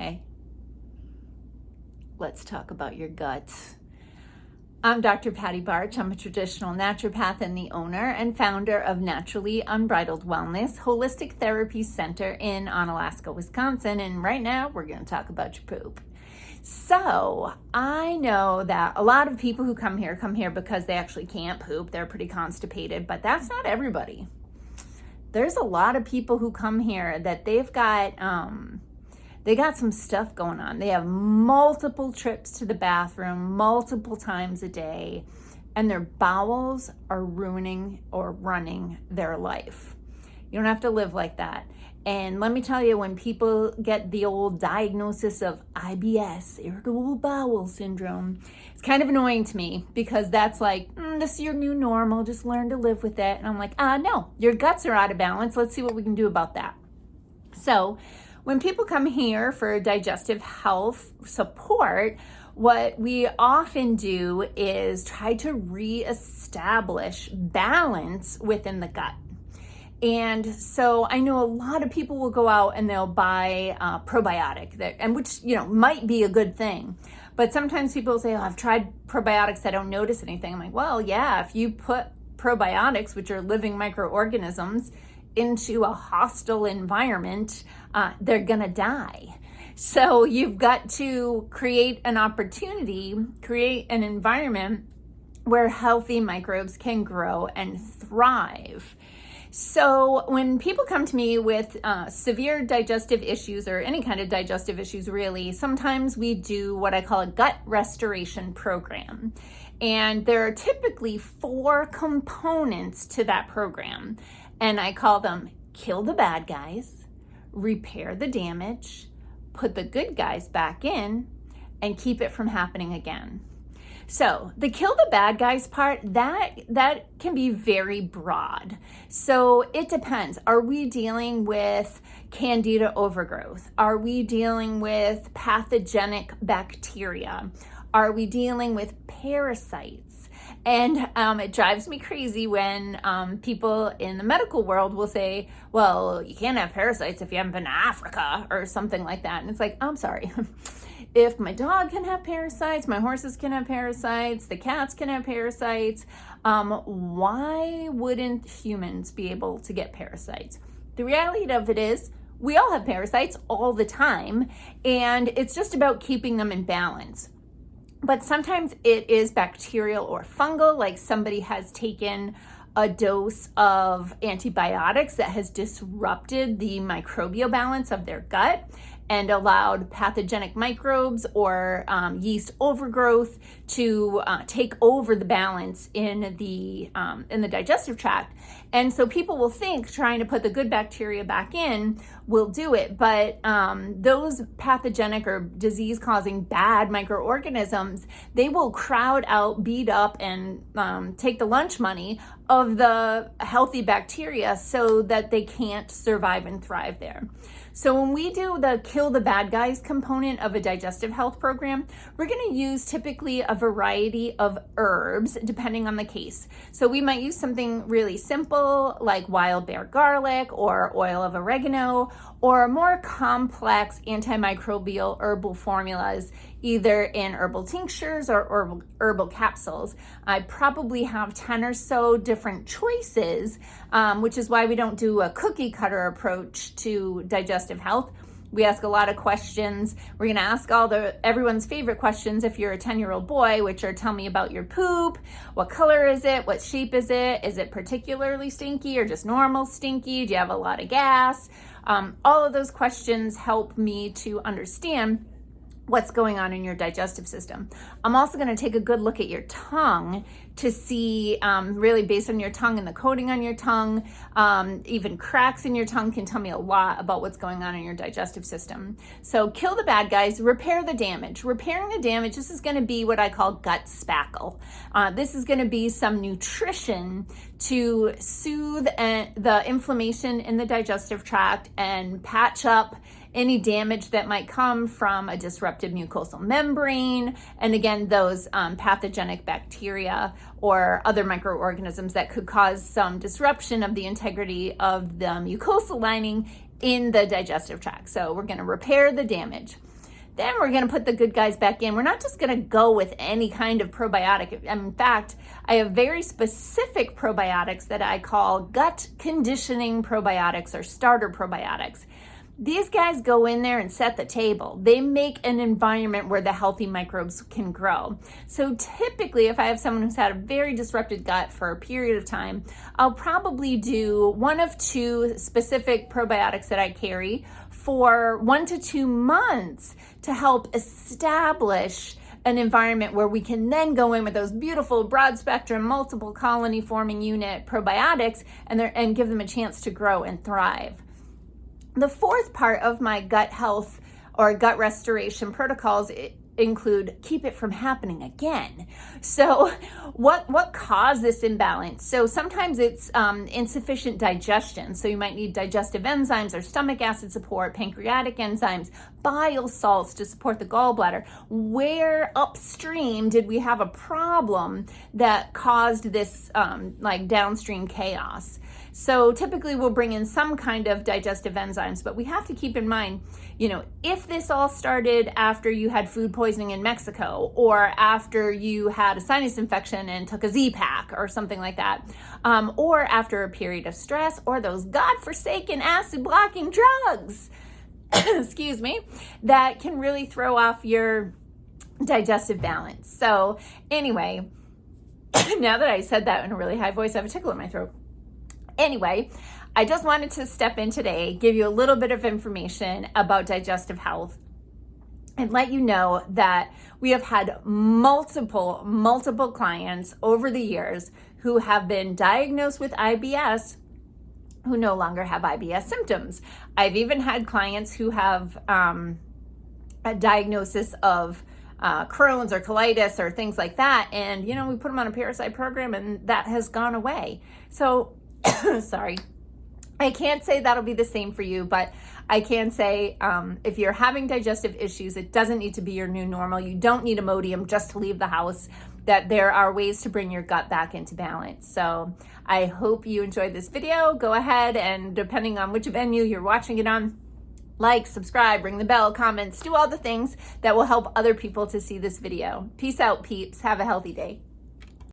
Hey, let's talk about your guts. I'm Dr. Patty Barch. I'm a traditional naturopath and the owner and founder of Naturally Unbridled Wellness Holistic Therapy Center in Onalaska, Wisconsin. And right now we're going to talk about your poop. So I know that a lot of people who come here because they actually can't poop. They're pretty constipated, but that's not everybody. There's a lot of people who come here that they've got, they got some stuff going on. They have multiple trips to the bathroom, multiple times a day, and their bowels are ruining or running their life. You don't have to live like that. And let me tell you, when people get the old diagnosis of IBS, irritable bowel syndrome, it's kind of annoying to me because that's like, this is your new normal, just learn to live with it. And I'm like, no, your guts are out of balance. Let's see what we can do about that. So when people come here for digestive health support, what we often do is try to reestablish balance within the gut. And so I know a lot of people will go out and they'll buy probiotic, and which, might be a good thing. But sometimes people say, I've tried probiotics, I don't notice anything. I'm like, well, yeah, if you put probiotics, which are living microorganisms, into a hostile environment, they're gonna die. So you've got to create an opportunity, create an environment where healthy microbes can grow and thrive. So when people come to me with severe digestive issues or any kind of digestive issues, really, sometimes we do what I call a gut restoration program. And there are typically 4 components to that program. And I call them kill the bad guys, repair the damage, put the good guys back in, and keep it from happening again. So the kill the bad guys part, that can be very broad. So it depends. Are we dealing with candida overgrowth? Are we dealing with pathogenic bacteria? Are we dealing with parasites? And it drives me crazy when people in the medical world will say, well, you can't have parasites if you haven't been to Africa or something like that. And it's like, I'm sorry. If my dog can have parasites, my horses can have parasites, the cats can have parasites, why wouldn't humans be able to get parasites? The reality of it is we all have parasites all the time, and it's just about keeping them in balance. But sometimes it is bacterial or fungal, like somebody has taken a dose of antibiotics that has disrupted the microbial balance of their gut and allowed pathogenic microbes or yeast overgrowth to take over the balance in the digestive tract. And so people will think trying to put the good bacteria back in will do it, but those pathogenic or disease-causing bad microorganisms, they will crowd out, beat up, and take the lunch money of the healthy bacteria so that they can't survive and thrive there. So when we do the kill the bad guys component of a digestive health program, we're going to use typically a variety of herbs depending on the case. So we might use something really simple like wild bear garlic or oil of oregano, or more complex antimicrobial herbal formulas, either in herbal tinctures or herbal capsules. I probably have 10 or so different choices, which is why we don't do a cookie cutter approach to digestive health. We ask a lot of questions. We're gonna ask everyone's favorite questions if you're a 10-year-old boy, which are tell me about your poop, what color is it, what shape is it particularly stinky or just normal stinky, do you have a lot of gas? All of those questions help me to understand what's going on in your digestive system. I'm also going to take a good look at your tongue to see, really based on your tongue and the coating on your tongue, even cracks in your tongue can tell me a lot about what's going on in your digestive system. So kill the bad guys, repair the damage. Repairing the damage, this is going to be what I call gut spackle. This is going to be some nutrition to soothe the inflammation in the digestive tract and patch up any damage that might come from a disrupted mucosal membrane, and again, those pathogenic bacteria or other microorganisms that could cause some disruption of the integrity of the mucosal lining in the digestive tract. So we're going to repair the damage. Then we're going to put the good guys back in. We're not just going to go with any kind of probiotic. In fact, I have very specific probiotics that I call gut conditioning probiotics or starter probiotics. These guys go in there and set the table. They make an environment where the healthy microbes can grow. So typically, if I have someone who's had a very disrupted gut for a period of time, I'll probably do one of two specific probiotics that I carry for 1 to 2 months to help establish an environment where we can then go in with those beautiful broad spectrum, multiple colony forming unit probiotics and give them a chance to grow and thrive. The fourth part of my gut health or gut restoration protocols include keep it from happening again. So what caused this imbalance? So sometimes it's insufficient digestion. So you might need digestive enzymes or stomach acid support, pancreatic enzymes, bile salts to support the gallbladder. Where upstream did we have a problem that caused this like downstream chaos? So typically we'll bring in some kind of digestive enzymes, but we have to keep in mind, if this all started after you had food poisoning in Mexico or after you had a sinus infection and took a Z-Pak or something like that, or after a period of stress or those godforsaken acid blocking drugs, excuse me, that can really throw off your digestive balance. So anyway, now that I said that in a really high voice, I have a tickle in my throat. Anyway, I just wanted to step in today, give you a little bit of information about digestive health and let you know that we have had multiple clients over the years who have been diagnosed with IBS who no longer have IBS symptoms. I've even had clients who have a diagnosis of Crohn's or colitis or things like that. And, we put them on a parasite program and that has gone away. So sorry, I can't say that'll be the same for you, but I can say if you're having digestive issues, it doesn't need to be your new normal. You don't need Imodium just to leave the house, that there are ways to bring your gut back into balance. So I hope you enjoyed this video. Go ahead and depending on which venue you're watching it on, like, subscribe, ring the bell, comments, do all the things that will help other people to see this video. Peace out, peeps. Have a healthy day.